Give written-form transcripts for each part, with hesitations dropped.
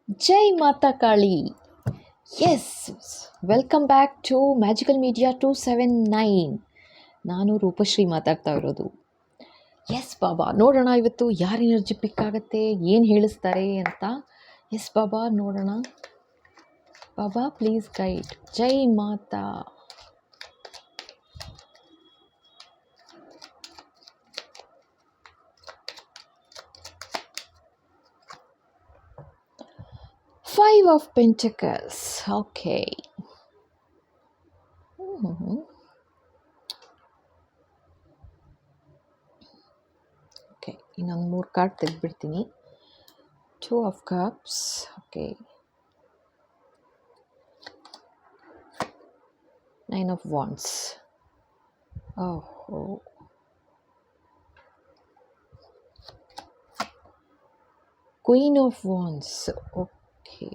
ಜೈ ಮಾತಾ Kali. Yes, welcome back to magical media 279. ನಾನು ರೂಪಶ್ರೀ ಮಾತಾಡ್ತಾ ಇರೋದು. ಎಸ್ ಬಾಬಾ, ನೋಡೋಣ ಇವತ್ತು ಯಾರು ಎನರ್ಜಿ ಪಿಕ್ ಆಗುತ್ತೆ, ಏನು ಹೇಳಿಸ್ತಾರೆ ಅಂತ. ಎಸ್ ಬಾಬಾ, ನೋಡೋಣ. Baba please guide. ಜೈ Mata. Five of Pentacles. Okay. Okay, ಇನ್ನೊಂದು 3 ಕಾರ್ಡ್ ತೆಗೆದ್ಬಿಡ್ತೀನಿ. 2 of Cups. Okay, 9 of Wands. ಓಹೋ, Queen of Wands. Okay,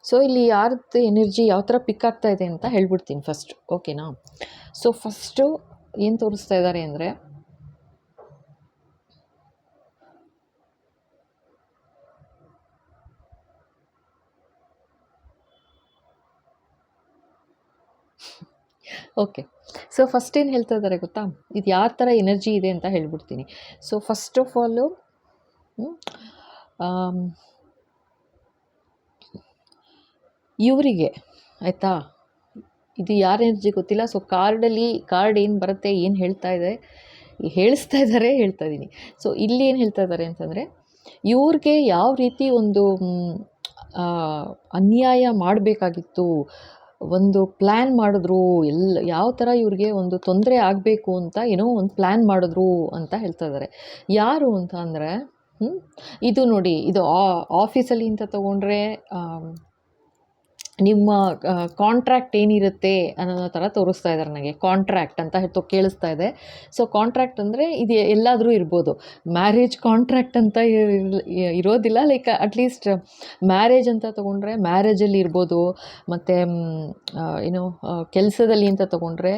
so ಇಲ್ಲಿ ಯಾರದ್ದು ಎನರ್ಜಿ ಯಾವ ಥರ ಪಿಕ್ ಆಗ್ತಾ ಇದೆ ಅಂತ ಹೇಳ್ಬಿಡ್ತೀನಿ ಫಸ್ಟ್. ಓಕೆನಾ? ಸೊ ಫಸ್ಟು ಏನು ತೋರಿಸ್ತಾ ಇದ್ದಾರೆ ಅಂದರೆ, ಓಕೆ, ಸೊ ಫಸ್ಟ್ ಏನು ಹೇಳ್ತಾ ಇದ್ದಾರೆ ಗೊತ್ತಾ, ಇದು ಯಾವ ಥರ ಎನರ್ಜಿ ಇದೆ ಅಂತ ಹೇಳ್ಬಿಡ್ತೀನಿ. ಸೊ ಫಸ್ಟ್ ಆಫ್ ಆಲು ಇವರಿಗೆ ಆಯಿತಾ, ಇದು ಯಾರ ಎನರ್ಜಿ ಗೊತ್ತಿಲ್ಲ. ಸೊ ಕಾರ್ಡ್ ಏನು ಬರುತ್ತೆ, ಏನು ಹೇಳ್ತಾ ಇದ್ದೀನಿ. ಸೊ ಇಲ್ಲಿ ಏನು ಹೇಳ್ತಾ ಇದ್ದಾರೆ ಅಂತಂದರೆ, ಇವ್ರಿಗೆ ಯಾವ ರೀತಿ ಒಂದು ಅನ್ಯಾಯ ಮಾಡಬೇಕಾಗಿತ್ತು, ಒಂದು ಪ್ಲ್ಯಾನ್ ಮಾಡಿದ್ರು, ಯಾವ ಥರ ಇವ್ರಿಗೆ ಒಂದು ತೊಂದರೆ ಆಗಬೇಕು ಅಂತ ಏನೋ ಒಂದು ಪ್ಲ್ಯಾನ್ ಮಾಡಿದ್ರು ಅಂತ ಹೇಳ್ತಾ ಇದ್ದಾರೆ. ಯಾರು ಅಂತ ಅಂದರೆ, ಇದು ನೋಡಿ, ಇದು ಆಫೀಸಲ್ಲಿ ಅಂತ ತೊಗೊಂಡ್ರೆ ನಿಮ್ಮ ಕಾಂಟ್ರ್ಯಾಕ್ಟ್ ಏನಿರುತ್ತೆ ಅನ್ನೋ ಥರ ತೋರಿಸ್ತಾ ಇದ್ದಾರೆ ನನಗೆ. ಕಾಂಟ್ರ್ಯಾಕ್ಟ್ ಅಂತ ಕೇಳಿಸ್ತಾ ಇದೆ. ಸೊ ಕಾಂಟ್ರ್ಯಾಕ್ಟ್ ಅಂದರೆ ಇದು ಎಲ್ಲಾದರೂ ಇರ್ಬೋದು. ಮ್ಯಾರೇಜ್ ಕಾಂಟ್ರ್ಯಾಕ್ಟ್ ಅಂತ ಇರೋದಿಲ್ಲ. ಲೈಕ್ ಅಟ್ಲೀಸ್ಟ್ ಮ್ಯಾರೇಜ್ ಅಂತ ತೊಗೊಂಡ್ರೆ ಮ್ಯಾರೇಜಲ್ಲಿ ಇರ್ಬೋದು. ಮತ್ತು ಏನು ಕೆಲಸದಲ್ಲಿ ಅಂತ ತೊಗೊಂಡ್ರೆ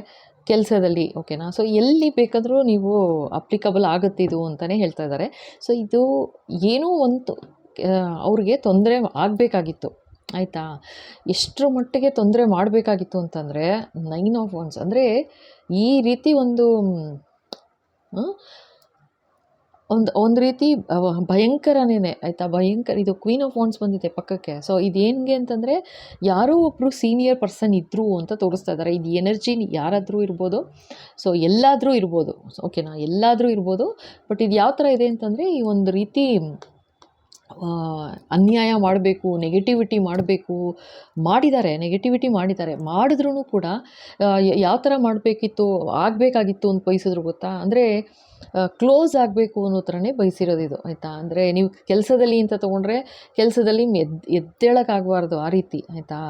ಕೆಲಸದಲ್ಲಿ. ಓಕೆನಾ? ಸೊ ಎಲ್ಲಿ ಬೇಕಾದರೂ ನೀವು ಅಪ್ಲಿಕಬಲ್ ಆಗುತ್ತೆ ಇದು ಅಂತಲೇ ಹೇಳ್ತಾ ಇದ್ದಾರೆ. ಸೊ ಇದು ಏನೋ ಒಂದು ಅವ್ರಿಗೆ ತೊಂದರೆ ಆಗಬೇಕಾಗಿತ್ತು, ಆಯಿತಾ? ಎಷ್ಟರ ಮಟ್ಟಿಗೆ ತೊಂದರೆ ಮಾಡಬೇಕಾಗಿತ್ತು ಅಂತಂದರೆ 9 of Wands ಅಂದರೆ ಈ ರೀತಿ ಒಂದು ರೀತಿ ಭಯಂಕರನೇ, ಆಯಿತಾ? ಭಯಂಕರ. ಇದು Queen of Wands ಬಂದಿದೆ ಪಕ್ಕಕ್ಕೆ. ಸೊ ಇದು ಹೆಂಗೆ ಅಂತಂದರೆ, ಯಾರೋ ಒಬ್ಬರು ಸೀನಿಯರ್ ಪರ್ಸನ್ ಇದ್ದರು ಅಂತ ತೋರಿಸ್ತಾ ಇದ್ದಾರೆ. ಇದು ಎನರ್ಜಿ ಯಾರಾದರೂ ಇರ್ಬೋದು, ಸೊ ಎಲ್ಲಾದರೂ ಇರ್ಬೋದು. ಓಕೆನಾ? ಎಲ್ಲಾದರೂ ಇರ್ಬೋದು. ಬಟ್ ಇದು ಯಾವ ಥರ ಇದೆ ಅಂತಂದರೆ, ಈ ಒಂದು ರೀತಿ ಅನ್ಯಾಯ ಮಾಡಬೇಕು, ನೆಗೆಟಿವಿಟಿ ಮಾಡಿದ್ದಾರೆ. ಮಾಡಿದ್ರೂ ಕೂಡ ಯಾವ ಥರ ಆಗಬೇಕಾಗಿತ್ತು ಅಂತ ಬಯಸಿದ್ರು ಗೊತ್ತಾ? ಅಂದರೆ ಕ್ಲೋಸ್ ಆಗಬೇಕು ಅನ್ನೋ ಥರನೇ ಬಯಸಿರೋದು ಇದು, ಆಯಿತಾ? ಅಂದರೆ ನೀವು ಕೆಲಸದಲ್ಲಿ ಅಂತ ತೊಗೊಂಡ್ರೆ ಕೆಲಸದಲ್ಲಿ ಎದ್ದೇಳಕ್ಕಾಗಬಾರ್ದು ಆ ರೀತಿ, ಆಯಿತಾ?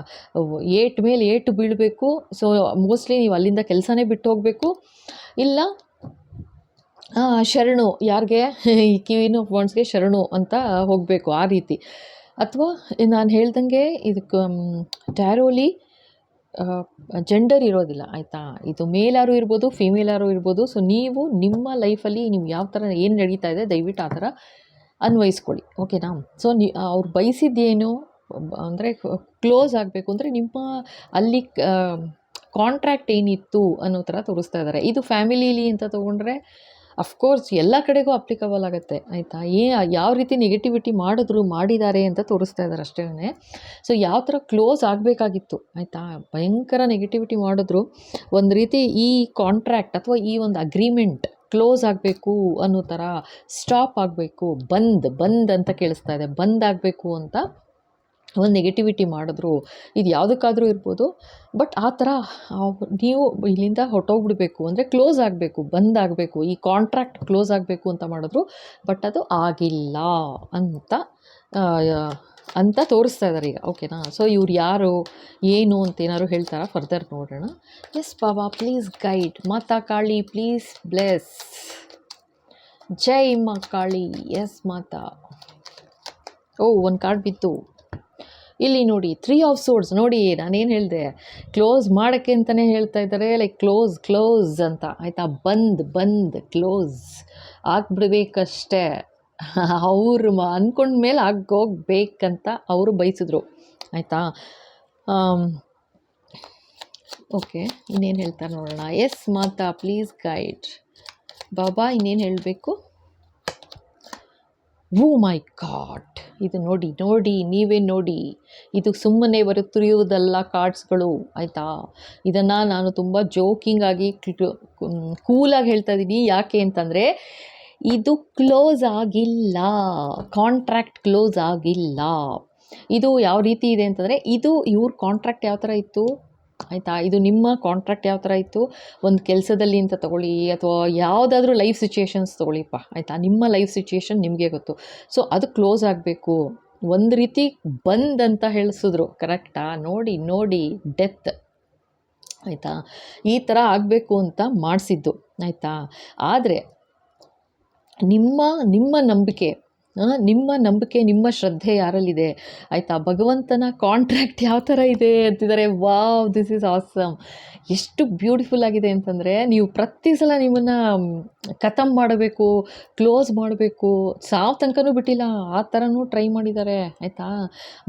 ಏಟ್ ಮೇಲೆ ಏಟು ಬೀಳಬೇಕು. ಸೊ ಮೋಸ್ಟ್ಲಿ ನೀವು ಅಲ್ಲಿಂದ ಕೆಲಸನೇ ಬಿಟ್ಟು ಹೋಗಬೇಕು, ಇಲ್ಲ ಶರಣು, ಯಾರಿಗೆ ಈ Queen of Wandsಗೆ ಶರಣು ಅಂತ ಹೋಗಬೇಕು ಆ ರೀತಿ. ಅಥವಾ ನಾನು ಹೇಳ್ದಂಗೆ ಇದಕ್ಕೆ ಟ್ಯಾರೋಲಿ ಜೆಂಡರ್ ಇರೋದಿಲ್ಲ, ಆಯಿತಾ? ಇದು ಮೇಲಾರು ಇರ್ಬೋದು, ಫಿಮೇಲಾರು ಇರ್ಬೋದು. ಸೊ ನೀವು ನಿಮ್ಮ ಲೈಫಲ್ಲಿ ನೀವು ಯಾವ ಥರ ಏನು ನಡೀತಾ ಇದೆ ದಯವಿಟ್ಟು ಆ ಥರ ಅನ್ವಯಿಸ್ಕೊಳ್ಳಿ, ಓಕೆನಾ? ಸೊ ಅವ್ರು ಬಯಸಿದ್ದೇನು ಅಂದರೆ, ಕ್ಲೋಸ್ ಆಗಬೇಕು ಅಂದರೆ ನಿಮ್ಮ ಅಲ್ಲಿ ಕಾಂಟ್ರ್ಯಾಕ್ಟ್ ಏನಿತ್ತು ಅನ್ನೋ ಥರ ತೋರಿಸ್ತಾ ಇದ್ದಾರೆ. ಇದು ಫ್ಯಾಮಿಲೀಲಿ ಅಂತ ತೊಗೊಂಡ್ರೆ ಅಫ್ಕೋರ್ಸ್ ಎಲ್ಲ ಕಡೆಗೂ ಅಪ್ಲಿಕಬಲ್ ಆಗುತ್ತೆ, ಆಯಿತಾ? ಯಾವ ರೀತಿ ನೆಗೆಟಿವಿಟಿ ಮಾಡಿದ್ದಾರೆ ಅಂತ ತೋರಿಸ್ತಾ ಇದ್ದಾರೆ ಅಷ್ಟೇ. ಸೊ ಯಾವ ಥರ ಕ್ಲೋಸ್ ಆಗಬೇಕಾಗಿತ್ತು, ಆಯಿತಾ? ಭಯಂಕರ ನೆಗೆಟಿವಿಟಿ ಮಾಡಿದ್ರು. ಒಂದು ರೀತಿ ಈ ಕಾಂಟ್ರ್ಯಾಕ್ಟ್ ಅಥವಾ ಈ ಒಂದು ಅಗ್ರಿಮೆಂಟ್ ಕ್ಲೋಸ್ ಆಗಬೇಕು ಅನ್ನೋ ಥರ, ಸ್ಟಾಪ್ ಆಗಬೇಕು, ಬಂದ್ ಅಂತ ಕೇಳಿಸ್ತಾ ಇದೆ. ಬಂದ್ ಆಗಬೇಕು ಅಂತ ಒಂದು ನೆಗೆಟಿವಿಟಿ ಮಾಡಿದ್ರು. ಇದು ಯಾವುದಕ್ಕಾದರೂ ಇರ್ಬೋದು. ಬಟ್ ಆ ಥರ ನೀವು ಇಲ್ಲಿಂದ ಹೊರಟೋಗ್ಬಿಡ್ಬೇಕು ಅಂದರೆ ಕ್ಲೋಸ್ ಆಗಬೇಕು, ಬಂದಾಗಬೇಕು, ಈ ಕಾಂಟ್ರ್ಯಾಕ್ಟ್ ಕ್ಲೋಸ್ ಆಗಬೇಕು ಅಂತ ಮಾಡಿದ್ರು. ಬಟ್ ಅದು ಆಗಿಲ್ಲ ಅಂತ ತೋರಿಸ್ತಾ ಇದ್ದಾರೆ ಈಗ, ಓಕೆನಾ? ಸೊ ಇವ್ರು ಯಾರು ಏನು ಅಂತ ಏನಾದ್ರು ಹೇಳ್ತಾರಾ ಫರ್ದರ್ ನೋಡೋಣ. Yes Baba please guide. Mata Kali please bless. ಜೈ ಮಾ ಕಾಳಿ. ಎಸ್ ಮಾತಾ. ಒಂದು ಕಾರ್ಡ್ ಬಿತ್ತು ಇಲ್ಲಿ ನೋಡಿ, 3 of Swords. ನೋಡಿ, ನಾನೇನು ಹೇಳಿದೆ, ಕ್ಲೋಸ್ ಮಾಡೋಕ್ಕೆ ಅಂತಲೇ ಹೇಳ್ತಾ ಇದ್ದಾರೆ. ಲೈಕ್ ಕ್ಲೋಸ್ ಅಂತ, ಆಯಿತಾ? ಬಂದ್ ಕ್ಲೋಸ್ ಆಗಿಬಿಡ್ಬೇಕಷ್ಟೇ. ಅವ್ರು ಅಂದ್ಕೊಂಡ್ಮೇಲೆ ಆಗೋಗ್ಬೇಕಂತ ಅವರು ಬಯಸಿದ್ರು, ಆಯಿತಾ. ಓಕೆ, ಇನ್ನೇನು ಹೇಳ್ತಾರೆ ನೋಡೋಣ. ಎಸ್ ಮಾತಾ, ಪ್ಲೀಸ್ ಗೈಡ್ ಬಾಬಾ, ಇನ್ನೇನು ಹೇಳಬೇಕು. ಓ ಮೈ ಗಾಡ್, ಇದು ನೋಡಿ ನೋಡಿ, ನೀವೇ ನೋಡಿ, ಇದು ಸುಮ್ಮನೆ ಬರುತ್ತಿರುವುದಲ್ಲ ಕಾರ್ಡ್ಸ್ಗಳು, ಆಯಿತಾ. ಇದನ್ನು ನಾನು ತುಂಬ ಜೋಕಿಂಗಾಗಿ ಕೂಲಾಗಿ ಹೇಳ್ತಾ ಇದ್ದೀನಿ. ಯಾಕೆ ಅಂತಂದರೆ ಇದು ಕ್ಲೋಸ್ ಆಗಿಲ್ಲ, ಕಾಂಟ್ರ್ಯಾಕ್ಟ್ ಕ್ಲೋಸ್ ಆಗಿಲ್ಲ. ಇದು ಯಾವ ರೀತಿ ಇದೆ ಅಂತಂದರೆ, ಇದು ಇವ್ರ ಕಾಂಟ್ರ್ಯಾಕ್ಟ್ ಯಾವ ಥರ ಇತ್ತು, ಆಯಿತಾ. ಇದು ನಿಮ್ಮ ಕಾಂಟ್ರ್ಯಾಕ್ಟ್ ಯಾವ ಥರ ಇತ್ತು, ಒಂದು ಕೆಲಸದಲ್ಲಿ ಅಂತ ತೊಗೊಳ್ಳಿ, ಅಥವಾ ಯಾವುದಾದ್ರೂ ಲೈಫ್ ಸಿಚುಯೇಷನ್ಸ್ ತೊಗೊಳ್ಳಿಪ್ಪ, ಆಯಿತಾ. ನಿಮ್ಮ ಲೈಫ್ ಸಿಚುಯೇಷನ್ ನಿಮಗೆ ಗೊತ್ತು. ಸೊ ಅದು ಕ್ಲೋಸ್ ಆಗಬೇಕು, ಒಂದು ರೀತಿ ಬಂದ್ ಅಂತ ಹೇಳಿಸಿದ್ರು, ಕರೆಕ್ಟಾ. ನೋಡಿ ನೋಡಿ, ಡೆತ್, ಆಯಿತಾ. ಈ ಥರ ಆಗಬೇಕು ಅಂತ ಮಾಡಿಸಿದ್ದು, ಆಯಿತಾ. ಆದರೆ ನಿಮ್ಮ ನಿಮ್ಮ ನಂಬಿಕೆ ನಿಮ್ಮ ನಂಬಿಕೆ, ನಿಮ್ಮ ಶ್ರದ್ಧೆ ಯಾರಲ್ಲಿದೆ, ಆಯಿತಾ. ಭಗವಂತನ ಕಾಂಟ್ರ್ಯಾಕ್ಟ್ ಯಾವ ಥರ ಇದೆ ಅಂತಿದ್ದಾರೆ. Wow, this is awesome. ಎಷ್ಟು ಬ್ಯೂಟಿಫುಲ್ ಆಗಿದೆ ಅಂತಂದರೆ, ನೀವು ಪ್ರತಿ ಸಲ ನಿಮ್ಮನ್ನು ಖತಮ್ ಮಾಡಬೇಕು, ಕ್ಲೋಸ್ ಮಾಡಬೇಕು, ಸಾವು ತನಕನೂ ಬಿಟ್ಟಿಲ್ಲ, ಆ ಥರನೂ ಟ್ರೈ ಮಾಡಿದ್ದಾರೆ, ಆಯಿತಾ.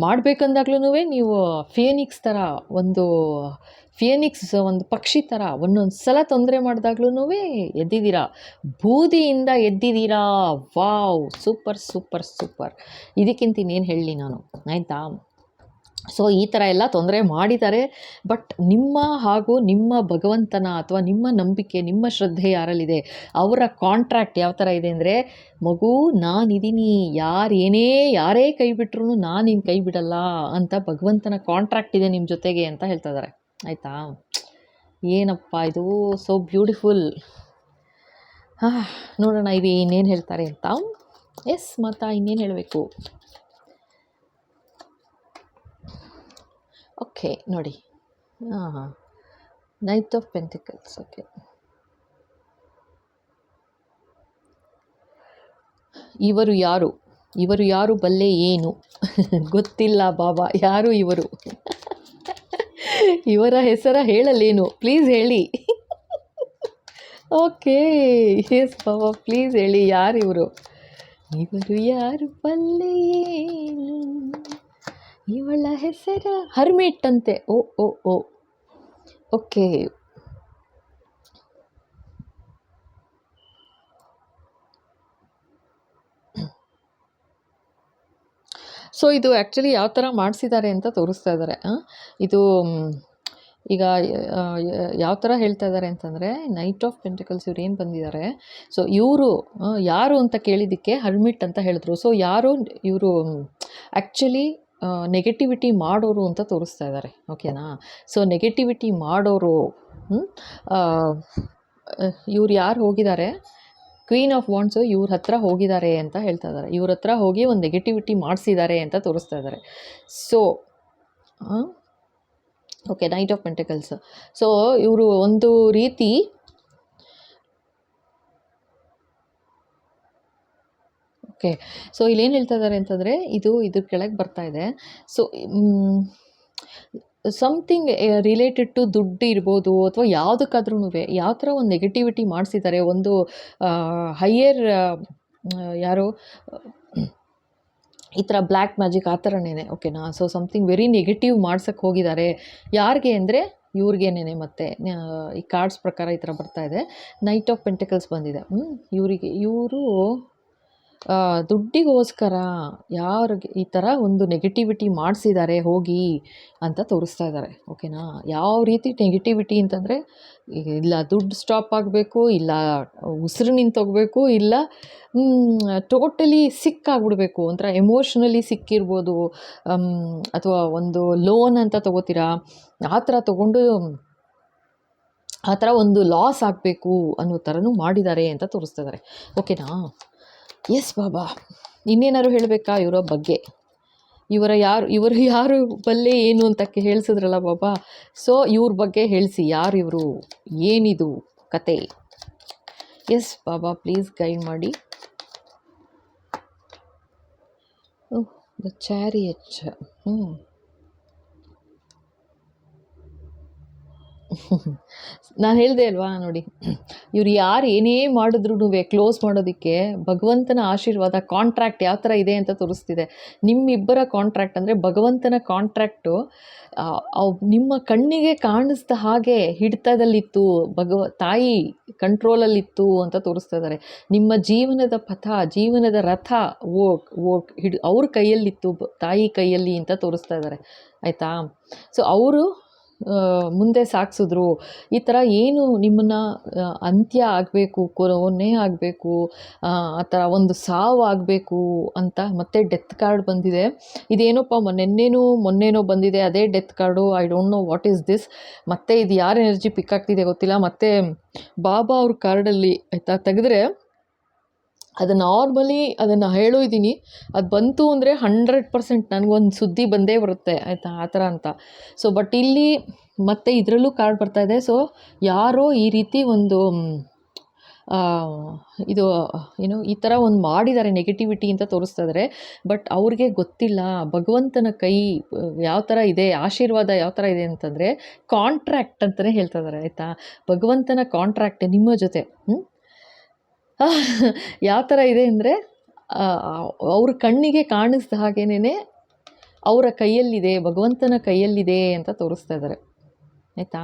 ಮಾಡಬೇಕಂದಾಗ್ಲೂ ನೀವು ಫೇನಿಕ್ಸ್ ಥರ, ಒಂದು ಒಂದು ಪಕ್ಷಿ ಥರ ಒಂದೊಂದು ಸಲ ತೊಂದರೆ ಮಾಡಿದಾಗ್ಲೂ ಎದ್ದಿದ್ದೀರಾ, ಬೂದಿಯಿಂದ ಎದ್ದಿದ್ದೀರಾ. Wow, super super super. ಇದಕ್ಕಿಂತ ಇನ್ನೇನು ಹೇಳಲಿ ನಾನು, ಆಯಿತಾ. ಸೊ ಈ ಥರ ಎಲ್ಲ ತೊಂದರೆ ಮಾಡಿದ್ದಾರೆ. ಬಟ್ ನಿಮ್ಮ ಹಾಗೂ ನಿಮ್ಮ ಭಗವಂತನ ಅಥವಾ ನಿಮ್ಮ ನಂಬಿಕೆ, ನಿಮ್ಮ ಶ್ರದ್ಧೆ ಯಾರಲ್ಲಿದೆ, ಅವರ ಕಾಂಟ್ರ್ಯಾಕ್ಟ್ ಯಾವ ಥರ ಇದೆ ಅಂದರೆ, ಮಗು ನಾನಿದ್ದೀನಿ, ಯಾರೇ ಕೈ ಬಿಟ್ರೂ ನಾನು ನಿನ್ನ ಕೈ ಬಿಡಲ್ಲ ಅಂತ ಭಗವಂತನ ಕಾಂಟ್ರ್ಯಾಕ್ಟ್ ಇದೆ ನಿಮ್ಮ ಜೊತೆಗೆ ಅಂತ ಹೇಳ್ತಾ ಇದ್ದಾರೆ, ಆಯಿತಾ. ಏನಪ್ಪ ಇದು, ಸೋ ಬ್ಯೂಟಿಫುಲ್. ನೋಡೋಣ ಇವು ಇನ್ನೇನು ಹೇಳ್ತಾರೆ ಅಂತ. ಎಸ್ ಮಾತಾ, ಇನ್ನೇನು ಹೇಳಬೇಕು. ಓಕೆ ನೋಡಿ, ನೈಟ್ ಆಫ್ ಪೆಂಟಿಕಲ್ಸ್. ಓಕೆ, ಇವರು ಯಾರು ಬಲ್ಲೆ ಏನು ಗೊತ್ತಿಲ್ಲ ಬಾಬಾ, ಯಾರು ಇವರು, ಇವರ ಹೆಸರ ಹೇಳಲೇನು, ಪ್ಲೀಸ್ ಹೇಳಿ. ಓಕೆ, ಎಸ್ ಬಾಬಾ, ಪ್ಲೀಸ್ ಹೇಳಿ, ಯಾರು ಇವರು ಯಾರು ಬಲ್ಲೆ ಏನು, ಇವಳ ಹೆಸರ ಹರ್ಮಿಟ್ ಅಂತೆ. ಓ ಓ ಓ, ಓಕೆ. ಸೊ ಇದು ಆ್ಯಕ್ಚುಲಿ ಯಾವ ಥರ ಮಾಡಿಸಿದ್ದಾರೆ ಅಂತ ತೋರಿಸ್ತಾ ಇದ್ದಾರೆ. ಇದು ಈಗ ಯಾವ ಥರ ಹೇಳ್ತಾ ಇದ್ದಾರೆ ಅಂತಂದರೆ, ನೈಟ್ ಆಫ್ ಪೆಂಟಿಕಲ್ಸ್ ಇವ್ರು ಏನು ಬಂದಿದ್ದಾರೆ. ಸೊ ಇವರು ಯಾರು ಅಂತ ಕೇಳಿದ್ದಕ್ಕೆ ಹರ್ಮಿಟ್ ಅಂತ ಹೇಳಿದ್ರು. ಸೊ ಯಾರು ಇವರು ಆ್ಯಕ್ಚುಲಿ ನೆಗೆಟಿವಿಟಿ ಮಾಡೋರು ಅಂತ ತೋರಿಸ್ತಾ ಇದ್ದಾರೆ, ಓಕೆನಾ. ಸೊ ನೆಗೆಟಿವಿಟಿ ಮಾಡೋರು, ಇವ್ರು ಯಾರು ಹೋಗಿದ್ದಾರೆ, ಕ್ವೀನ್ ಆಫ್ ವಾಂಡ್ಸು ಇವ್ರ ಹತ್ರ ಹೋಗಿದ್ದಾರೆ ಅಂತ ಹೇಳ್ತಾ ಇದ್ದಾರೆ. ಇವ್ರ ಹತ್ರ ಹೋಗಿ ಒಂದು ನೆಗೆಟಿವಿಟಿ ಮಾಡಿಸಿದ್ದಾರೆ ಅಂತ ತೋರಿಸ್ತಾ ಇದ್ದಾರೆ. So okay, knight of pentacles. So ಇವರು ಒಂದು ರೀತಿ ಓಕೆ. ಸೊ ಇಲ್ಲೇನು ಹೇಳ್ತಾ ಇದ್ದಾರೆ ಅಂತಂದರೆ, ಇದ್ರ ಕೆಳಗೆ ಬರ್ತಾ ಇದೆ. ಸೊ ಸಮಥಿಂಗ್ ರಿಲೇಟೆಡ್ ಟು ದುಡ್ಡು ಇರ್ಬೋದು, ಅಥವಾ ಯಾವುದಕ್ಕಾದ್ರೂ ಯಾವ ಥರ ಒಂದು ನೆಗೆಟಿವಿಟಿ ಮಾಡಿಸಿದ್ದಾರೆ. ಒಂದು ಹೈಯರ್ ಯಾರು ಈ ಥರ ಬ್ಲ್ಯಾಕ್ ಮ್ಯಾಜಿಕ್ ಆ ಥರನೇ, ಓಕೆನಾ. ಸೊ ಸಮಥಿಂಗ್ ವೆರಿ ನೆಗೆಟಿವ್ ಮಾಡ್ಸೋಕ್ಕೆ ಹೋಗಿದ್ದಾರೆ. ಯಾರಿಗೆ ಅಂದರೆ ಇವ್ರಿಗೇನೆ. ಮತ್ತು ಈ ಕಾರ್ಡ್ಸ್ ಪ್ರಕಾರ ಈ ಥರ ಬರ್ತಾ ಇದೆ, ನೈಟ್ ಆಫ್ ಪೆಂಟಿಕಲ್ಸ್ ಬಂದಿದೆ. ಇವರು ದುಡ್ಡಿಗೋಸ್ಕರ ಯಾರಿಗೆ ಈ ಥರ ಒಂದು ನೆಗೆಟಿವಿಟಿ ಮಾಡಿಸಿದ್ದಾರೆ ಹೋಗಿ ಅಂತ ತೋರಿಸ್ತಾ ಇದ್ದಾರೆ, ಓಕೆನಾ. ಯಾವ ರೀತಿ ನೆಗೆಟಿವಿಟಿ ಅಂತಂದರೆ, ಇಲ್ಲ ದುಡ್ಡು ಸ್ಟಾಪ್ ಆಗಬೇಕು, ಇಲ್ಲ ಉಸಿರು ನಿಂತೋಗಬೇಕು, ಇಲ್ಲ ಟೋಟಲಿ ಸಿಕ್ಕಾಗ್ಬಿಡ್ಬೇಕು, ಒಂಥರ ಎಮೋಷ್ನಲಿ ಸಿಕ್ಕಿರ್ಬೋದು, ಅಥವಾ ಒಂದು ಲೋನ್ ಅಂತ ತೊಗೋತೀರಾ, ಆ ಥರ ತೊಗೊಂಡು ಆ ಥರ ಒಂದು ಲಾಸ್ ಆಗಬೇಕು ಅನ್ನೋ ಥರನೂ ಮಾಡಿದ್ದಾರೆ ಅಂತ ತೋರಿಸ್ತಾ ಇದ್ದಾರೆ, ಓಕೆನಾ. ಎಸ್ ಬಾಬಾ, ಇನ್ನೇನಾದ್ರು ಹೇಳಬೇಕಾ ಇವರ ಬಗ್ಗೆ, ಇವರು ಯಾರು ಬಲ್ಲೆ ಏನು ಅಂತ ಹೇಳಿಸಿದ್ರಲ್ಲ ಬಾಬಾ. ಸೊ ಇವ್ರ ಬಗ್ಗೆ ಹೇಳಿಸಿ, ಯಾರು ಇವರು, ಏನಿದು ಕತೆ. ಎಸ್ ಬಾಬಾ, ಪ್ಲೀಸ್ ಗೈಡ್ ಮಾಡಿ. The chariot. ನಾನು ಹೇಳಿದೆ ಅಲ್ವಾ ನೋಡಿ, ಇವ್ರು ಯಾರು ಏನೇ ಮಾಡಿದ್ರೂ ಕ್ಲೋಸ್ ಮಾಡೋದಕ್ಕೆ ಭಗವಂತನ ಆಶೀರ್ವಾದ ಕಾಂಟ್ರಾಕ್ಟ್ ಯಾವ ಥರ ಇದೆ ಅಂತ ತೋರಿಸ್ತಿದೆ. ನಿಮ್ಮಿಬ್ಬರ ಕಾಂಟ್ರಾಕ್ಟ್ ಅಂದರೆ ಭಗವಂತನ ಕಾಂಟ್ರಾಕ್ಟು ನಿಮ್ಮ ಕಣ್ಣಿಗೆ ಕಾಣಿಸ್ದ ಹಾಗೆ ಹಿಡಿತದಲ್ಲಿತ್ತು, ತಾಯಿ ಕಂಟ್ರೋಲಲ್ಲಿತ್ತು ಅಂತ ತೋರಿಸ್ತಾ ಇದ್ದಾರೆ. ನಿಮ್ಮ ಜೀವನದ ಪಥ, ಜೀವನದ ರಥ ಅವ್ರ ಕೈಯಲ್ಲಿತ್ತು, ತಾಯಿ ಕೈಯಲ್ಲಿ ಅಂತ ತೋರಿಸ್ತಾ ಇದ್ದಾರೆ. ಆಯಿತಾ? ಸೊ ಅವರು ಮುಂದೆ ಸಾಗಿಸಿದ್ರು. ಈ ಥರ ಏನು ನಿಮ್ಮನ್ನು ಅಂತ್ಯ ಆಗಬೇಕು, ಕೊನೆ ಆಗಬೇಕು, ಆ ಥರ ಒಂದು ಸಾವು ಆಗಬೇಕು ಅಂತ ಮತ್ತೆ ಡೆತ್ ಕಾರ್ಡ್ ಬಂದಿದೆ. ಇದೇನೋಪ್ಪ ಮೊನ್ನೆನೋ ಬಂದಿದೆ ಅದೇ death card. I don't know what is this. ಮತ್ತೆ ಇದು ಯಾರ ಎನರ್ಜಿ ಪಿಕ್ ಆಗ್ತಿದೆ ಗೊತ್ತಿಲ್ಲ. ಮತ್ತು ಬಾಬಾ ಅವ್ರ ಕಾರ್ಡಲ್ಲಿ ಆಯಿತಾ ತೆಗೆದ್ರೆ ಅದು ನಾರ್ಮಲಿ ಅದನ್ನು ಹೇಳಿದ್ದೀನಿ, ಅದು ಬಂತು ಅಂದರೆ 100% ನನಗೊಂದು ಸುದ್ದಿ ಬಂದೇ ಬರುತ್ತೆ ಆಯಿತಾ, ಆ ಥರ ಅಂತ. ಸೊ ಬಟ್ ಇಲ್ಲಿ ಮತ್ತೆ ಇದರಲ್ಲೂ ಕಾರ್ಡ್ ಬರ್ತಾಯಿದೆ. ಸೊ ಯಾರೋ ಈ ರೀತಿ ಒಂದು ಇದು ಏನು ಈ ಥರ ಒಂದು ಮಾಡಿದ್ದಾರೆ ನೆಗೆಟಿವಿಟಿ ಅಂತ ತೋರಿಸ್ತಾ ಇದ್ದಾರೆ. ಬಟ್ ಅವ್ರಿಗೆ ಗೊತ್ತಿಲ್ಲ ಭಗವಂತನ ಕೈ ಯಾವ ಥರ ಇದೆ, ಆಶೀರ್ವಾದ ಯಾವ ಥರ ಇದೆ ಅಂತಂದರೆ ಕಾಂಟ್ರಾಕ್ಟ್ ಅಂತಲೇ ಹೇಳ್ತಾ ಇದ್ದಾರೆ ಆಯಿತಾ. ಭಗವಂತನ ಕಾಂಟ್ರಾಕ್ಟ್ ನಿಮ್ಮ ಜೊತೆ ಯಾವ ಥರ ಇದೆ ಅಂದರೆ ಅವ್ರ ಕಣ್ಣಿಗೆ ಕಾಣಿಸ್ದ ಹಾಗೇನೆ ಅವರ ಕೈಯಲ್ಲಿದೆ, ಭಗವಂತನ ಕೈಯಲ್ಲಿದೆ ಅಂತ ತೋರಿಸ್ತಾ ಇದ್ದಾರೆ ಆಯಿತಾ.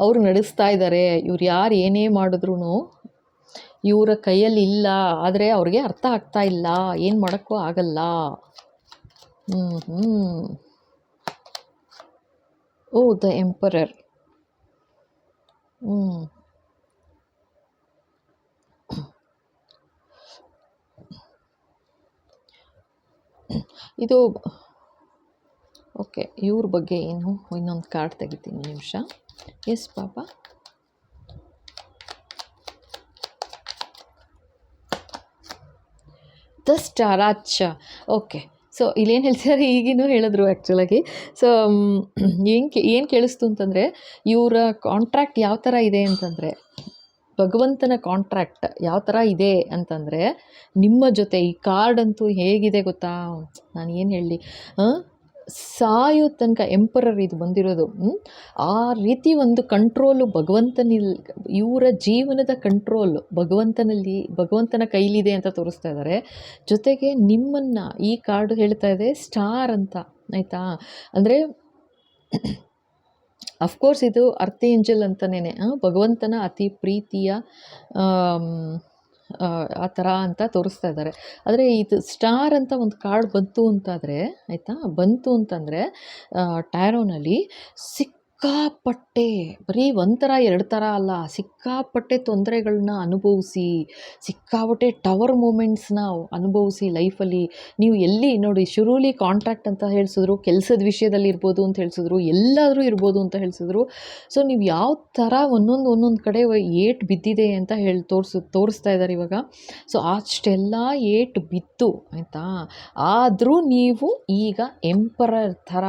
ಅವರು ನಡೆಸ್ತಾ ಇದ್ದಾರೆ. ಇವ್ರು ಯಾರು ಏನೇ ಮಾಡಿದ್ರು ಇವರ ಕೈಯಲ್ಲಿ ಇಲ್ಲ. ಆದರೆ ಅವ್ರಿಗೆ ಅರ್ಥ ಆಗ್ತಾ ಇಲ್ಲ, ಏನು ಮಾಡೋಕ್ಕೂ ಆಗಲ್ಲ. ಓ ದ ಎಂಪರರ್. ಇದು ಓಕೆ, ಇವ್ರ ಬಗ್ಗೆ ಏನು ಇನ್ನೊಂದು ಕಾರ್ಡ್ ತೆಗಿತೀನಿ ನಿಮಿಷ. ಎಸ್ ಪಾಪ. The star. ಅಚ್ಚ ಓಕೆ. ಸೊ ಇಲ್ಲೇನು ಹೇಳ್ತಿದ್ದಾರೆ ಈಗಿನೂ ಹೇಳಿದ್ರು ಆ್ಯಕ್ಚುಲಾಗಿ. ಸೊ ಏನು ಕೇಳಿಸ್ತು ಅಂತಂದರೆ ಇವರ ಕಾಂಟ್ರಾಕ್ಟ್ ಯಾವ ಥರ ಇದೆ ಅಂತಂದರೆ, ಭಗವಂತನ ಕಾಂಟ್ರಾಕ್ಟ್ ಯಾವ ಥರ ಇದೆ ಅಂತಂದರೆ ನಿಮ್ಮ ಜೊತೆ ಈ ಕಾರ್ಡ್ ಅಂತೂ ಹೇಗಿದೆ ಗೊತ್ತಾ, ನಾನು ಏನು ಹೇಳಲಿ, ಸಾಯೋ ತನಕ ಎಂಪರರ್ ಇದು ಬಂದಿರೋದು. ಆ ರೀತಿ ಒಂದು ಕಂಟ್ರೋಲು ಇವರ ಜೀವನದ ಕಂಟ್ರೋಲ್ ಭಗವಂತನ ಕೈಲಿದೆ ಅಂತ ತೋರಿಸ್ತಾ ಇದ್ದಾರೆ. ಜೊತೆಗೆ ನಿಮ್ಮನ್ನು ಈ ಕಾರ್ಡು ಹೇಳ್ತಾ ಇದೆ ಸ್ಟಾರ್ ಅಂತ ಆಯಿತಾ. ಅಂದರೆ ಅಫ್ಕೋರ್ಸ್ ಇದು ಅರ್ತ್ ಏಂಜಲ್ ಅಂತಲೇ ಭಗವಂತನ ಅತಿ ಪ್ರೀತಿಯ ಆ ಥರ ಅಂತ ತೋರಿಸ್ತಾ ಇದ್ದಾರೆ. ಆದರೆ ಇದು ಸ್ಟಾರ್ ಅಂತ ಒಂದು ಕಾರ್ಡ್ ಬಂತು ಅಂತಾದರೆ ಆಯಿತಾ, ಬಂತು ಅಂತಂದರೆ ಟ್ಯಾರೋನಲ್ಲಿ ಸಿಕ್ಕಾಪಟ್ಟೆ, ಬರೀ ಒಂಥರ ಎರಡು ಥರ ಅಲ್ಲ, ಸಿಕ್ಕಾಪಟ್ಟೆ ತೊಂದರೆಗಳನ್ನ ಅನುಭವಿಸಿ, ಸಿಕ್ಕಾಪಟ್ಟೆ ಟವರ್ ಮೂಮೆಂಟ್ಸ್ನ ಅನುಭವಿಸಿ ಲೈಫಲ್ಲಿ. ನೀವು ಎಲ್ಲಿ ನೋಡಿ, ಶುರುಲಿ ಕಾಂಟ್ರಾಕ್ಟ್ ಅಂತ ಹೇಳಿಸಿದ್ರು, ಕೆಲಸದ ವಿಷಯದಲ್ಲಿ ಇರ್ಬೋದು ಅಂತ ಹೇಳಿಸಿದ್ರು, ಎಲ್ಲಾದರೂ ಇರ್ಬೋದು ಅಂತ ಹೇಳಿಸಿದ್ರು. ಸೊ ನೀವು ಯಾವ ಥರ ಒಂದೊಂದು ಕಡೆ ಏಟು ಬಿದ್ದಿದೆ ಅಂತ ತೋರಿಸ್ತಾ ಇದ್ದಾರೆ ಇವಾಗ. ಸೊ ಅಷ್ಟೆಲ್ಲ ಏಟು ಬಿತ್ತು ಆಯಿತಾ. ಆದರೂ ನೀವು ಈಗ ಎಂಪರರ್ ಥರ,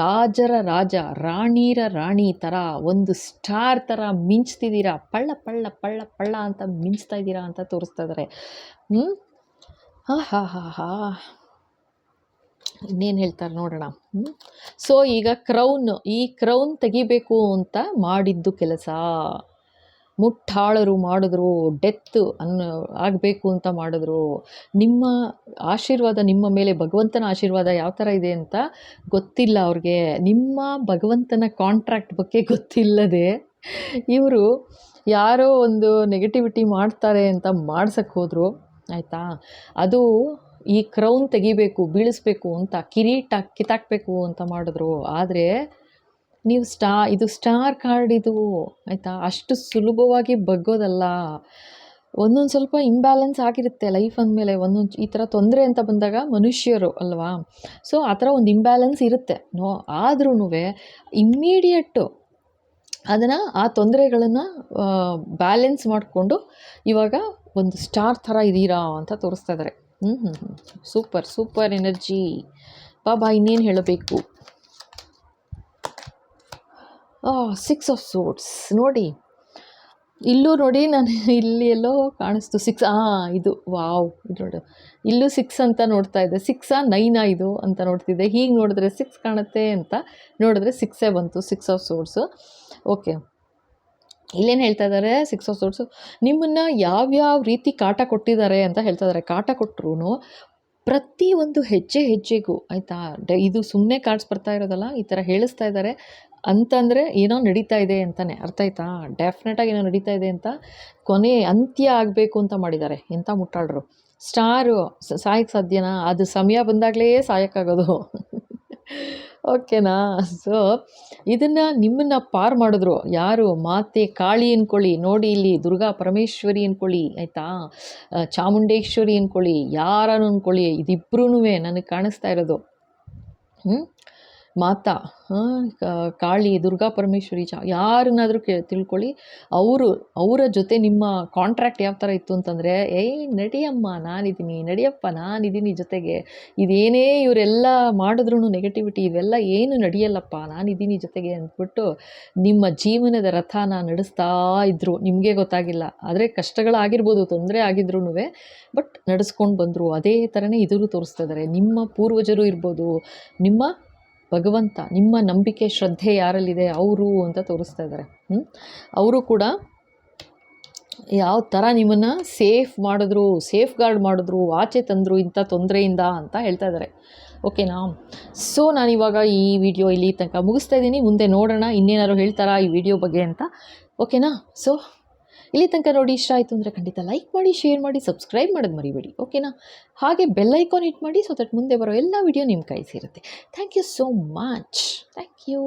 ರಾಜರ ರಾಜ, ರಾಣಿರ ರಾಣಿ ಥರ, ಒಂದು ಸ್ಟಾರ್ ಥರ ಮಿಂಚ್ತಿದ್ದೀರಾ, ಪಳ್ಳ ಪಳ್ಳ ಪಳ್ಳ ಪಳ್ಳ ಅಂತ ಮಿಂಚ್ತಾ ಇದ್ದೀರಾ ಅಂತ ತೋರಿಸ್ತಾ ಇದ್ದಾರೆ. ಇನ್ನೇನು ಹೇಳ್ತಾರೆ ನೋಡೋಣ. ಸೊ ಈಗ ಈ ಕ್ರೌನ್ ತೆಗಿಬೇಕು ಅಂತ ಮಾಡಿದ್ದು ಕೆಲಸ ಮುಟ್ಟಾಳರು ಮಾಡಿದ್ರು, ಡೆತ್ ಆಗಬೇಕು ಅಂತ ಮಾಡಿದ್ರು. ನಿಮ್ಮ ಆಶೀರ್ವಾದ ನಿಮ್ಮ ಮೇಲೆ, ಭಗವಂತನ ಆಶೀರ್ವಾದ ಯಾವ ಥರ ಇದೆ ಅಂತ ಗೊತ್ತಿಲ್ಲ ಅವ್ರಿಗೆ. ನಿಮ್ಮ ಭಗವಂತನ ಕಾಂಟ್ರಾಕ್ಟ್ ಬಗ್ಗೆ ಗೊತ್ತಿಲ್ಲದೆ ಇವರು ಯಾರೋ ಒಂದು ನೆಗೆಟಿವಿಟಿ ಮಾಡ್ತಾರೆ ಅಂತ ಮಾಡ್ಸಕ್ಕೆ ಹೋದರು ಆಯಿತಾ. ಅದು ಈ ಕ್ರೌನ್ ತೆಗಿಬೇಕು, ಬೀಳಿಸ್ಬೇಕು ಅಂತ, ಕಿರೀಟ ಕಿತ್ತಾಕಬೇಕು ಅಂತ ಮಾಡಿದ್ರು. ಆದರೆ ನೀವು ಇದು ಸ್ಟಾರ್ ಕಾರ್ಡ್ ಇದು ಆಯಿತಾ, ಅಷ್ಟು ಸುಲಭವಾಗಿ ಬಗ್ಗೋದಲ್ಲ. ಒಂದೊಂದು ಸ್ವಲ್ಪ ಇಂಬ್ಯಾಲೆನ್ಸ್ ಆಗಿರುತ್ತೆ ಲೈಫ್ ಅಂದಮೇಲೆ. ಒಂದೊಂದು ಈ ಥರ ತೊಂದರೆ ಅಂತ ಬಂದಾಗ ಮನುಷ್ಯರು ಅಲ್ವಾ. ಸೊ ಆ ಥರ ಒಂದು ಇಂಬ್ಯಾಲೆನ್ಸ್ ಇರುತ್ತೆ. ಆದ್ರೂ ಇಮ್ಮಿಡಿಯೇಟು ಆ ತೊಂದರೆಗಳನ್ನು ಬ್ಯಾಲೆನ್ಸ್ ಮಾಡಿಕೊಂಡು ಇವಾಗ ಒಂದು ಸ್ಟಾರ್ ಥರ ಇದ್ದೀರಾ ಅಂತ ತೋರಿಸ್ತಾ ಇದ್ದಾರೆ. ಸೂಪರ್ ಎನರ್ಜಿ ಬಾಬಾ. ಇನ್ನೇನು ಹೇಳಬೇಕು. 6 ಆಫ್ ಸೋರ್ಡ್ಸ್ ನೋಡಿ, ಇಲ್ಲೂ ನೋಡಿ ನಾನು ಇಲ್ಲಿ ಎಲ್ಲೋ ಕಾಣಿಸ್ತು 6 ಇದು ವಾವ್! ಇದು ನೋಡು ಇಲ್ಲೂ 6 ಅಂತ ನೋಡ್ತಾ ಇದ್ದೆ. 6 9 ಇದು ಅಂತ ನೋಡ್ತಿದ್ದೆ. ಹೀಗೆ ನೋಡಿದ್ರೆ 6 ಕಾಣುತ್ತೆ ಅಂತ ನೋಡಿದ್ರೆ 6 ಬಂತು. 6 ಆಫ್ ಸೋರ್ಡ್ಸು. ಓಕೆ. ಇಲ್ಲೇನು ಹೇಳ್ತಾ ಇದ್ದಾರೆ 6 ಆಫ್ ಸೋರ್ಡ್ಸು ನಿಮ್ಮನ್ನು ಯಾವ್ಯಾವ ರೀತಿ ಕಾಟ ಕೊಟ್ಟಿದ್ದಾರೆ ಅಂತ ಹೇಳ್ತಾ ಇದ್ದಾರೆ. ಕಾಟ ಕೊಟ್ಟರು ಪ್ರತಿ ಒಂದು ಹೆಜ್ಜೆ ಹೆಜ್ಜೆಗೂ ಆಯಿತಾ, ಇದು ಸುಮ್ಮನೆ ಕಾರ್ಡ್ಸ್ ಬರ್ತಾ ಇರೋದಲ್ಲ, ಈ ಥರ ಹೇಳಿಸ್ತಾ ಇದ್ದಾರೆ ಅಂತಂದರೆ ಏನೋ ನಡೀತಾ ಇದೆ ಅಂತಲೇ ಅರ್ಥ ಆಯ್ತಾ. ಡೆಫಿನೆಟಾಗಿ ಏನೋ ನಡೀತಾ ಇದೆ ಅಂತ, ಕೊನೆ ಅಂತ್ಯ ಆಗಬೇಕು ಅಂತ ಮಾಡಿದ್ದಾರೆ. ಎಂಥ ಮುಟ್ಟಾಳ್ರು. ಸ್ಟಾರು ಸಾಯಕ್ಕೆ ಸಾಧ್ಯನಾ? ಅದು ಸಮಯ ಬಂದಾಗಲೇ ಸಾಯಕ್ಕಾಗೋದು. ಓಕೆನಾ. ಸೊ ಇದನ್ನು ನಿಮ್ಮನ್ನು ಪಾರು ಮಾಡಿದ್ರು ಯಾರು? ಮಾತೆ ಕಾಳಿ ಅಂದ್ಕೊಳ್ಳಿ, ನೋಡಿ ಇಲ್ಲಿ ದುರ್ಗಾ ಪರಮೇಶ್ವರಿ ಅಂದ್ಕೊಳ್ಳಿ ಆಯಿತಾ, ಚಾಮುಂಡೇಶ್ವರಿ ಅಂದ್ಕೊಳ್ಳಿ, ಯಾರನ್ನು ಅಂದ್ಕೊಳ್ಳಿ, ಇದಿಬ್ಬರೂ ನನಗೆ ಕಾಣಿಸ್ತಾ ಇರೋದು ಮಾತಾ ಕಾಳಿ ದುರ್ಗಾ ಪರಮೇಶ್ವರಿ ಯಾರನ್ನಾದರೂ ತಿಳ್ಕೊಳ್ಳಿ. ಅವರ ಜೊತೆ ನಿಮ್ಮ ಕಾಂಟ್ರ್ಯಾಕ್ಟ್ ಯಾವ ಥರ ಇತ್ತು ಅಂತಂದರೆ, ಏಯ್ ನಡಿಯಮ್ಮ ನಾನಿದ್ದೀನಿ, ನಡಿಯಪ್ಪ ನಾನಿದ್ದೀನಿ ಜೊತೆಗೆ, ಇದೇನೇ ಇವರೆಲ್ಲ ಮಾಡಿದ್ರೂ ನೆಗೆಟಿವಿಟಿ ಇವೆಲ್ಲ ಏನು ನಡೆಯಲ್ಲಪ್ಪ, ನಾನಿದ್ದೀನಿ ಜೊತೆಗೆ ಅಂದ್ಬಿಟ್ಟು ನಿಮ್ಮ ಜೀವನದ ರಥನ ನಡೆಸ್ತಾ ಇದ್ದರು. ನಿಮಗೆ ಗೊತ್ತಾಗಿಲ್ಲ, ಆದರೆ ಕಷ್ಟಗಳಾಗಿರ್ಬೋದು, ತೊಂದರೆ ಆಗಿದ್ರೂ ಬಟ್ ನಡೆಸ್ಕೊಂಡು ಬಂದರು. ಅದೇ ಥರನೇ ಇದರೂ ತೋರಿಸ್ತಾ ಇದ್ದಾರೆ. ನಿಮ್ಮ ಪೂರ್ವಜರು ಇರ್ಬೋದು, ನಿಮ್ಮ ಭಗವಂತ, ನಿಮ್ಮ ನಂಬಿಕೆ ಶ್ರದ್ಧೆ ಯಾರಲ್ಲಿದೆ ಅವರು ಅಂತ ತೋರಿಸ್ತಾ ಇದ್ದಾರೆ. ಅವರು ಕೂಡ ಯಾವ ಥರ ನಿಮ್ಮನ್ನು ಸೇಫ್ ಗಾರ್ಡ್ ಮಾಡಿದ್ರು, ಆಚೆ ತಂದರು ಇಂಥ ತೊಂದರೆಯಿಂದ ಅಂತ ಹೇಳ್ತಾ ಇದ್ದಾರೆ. ಓಕೆನಾ. ಸೊ ನಾನಿವಾಗ ಈ ವಿಡಿಯೋ ಇಲ್ಲಿ ತನಕ ಮುಗಿಸ್ತಾ ಇದ್ದೀನಿ. ಮುಂದೆ ನೋಡೋಣ ಇನ್ನೇನಾದ್ರು ಹೇಳ್ತಾರಾ ಈ ವಿಡಿಯೋ ಬಗ್ಗೆ ಅಂತ. ಓಕೆನಾ. ಸೊ ಇಲ್ಲಿ ತನಕ ನೋಡಿ ಇಷ್ಟ ಆಯಿತು ಅಂದರೆ ಖಂಡಿತ ಲೈಕ್ ಮಾಡಿ, ಶೇರ್ ಮಾಡಿ, ಸಬ್ಸ್ಕ್ರೈಬ್ ಮಾಡೋದು ಮರಿಬೇಡಿ. ಓಕೆನಾ. ಹಾಗೆ ಬೆಲ್ ಐಕಾನ್ ಹಿಟ್ ಮಾಡಿ, ಸೊ ದಟ್ ಮುಂದೆ ಬರೋ ಎಲ್ಲ ವಿಡಿಯೋ ನಿಮ್ಮ ಕೈ ಸೇರುತ್ತೆ. Thank you so much. Thank you.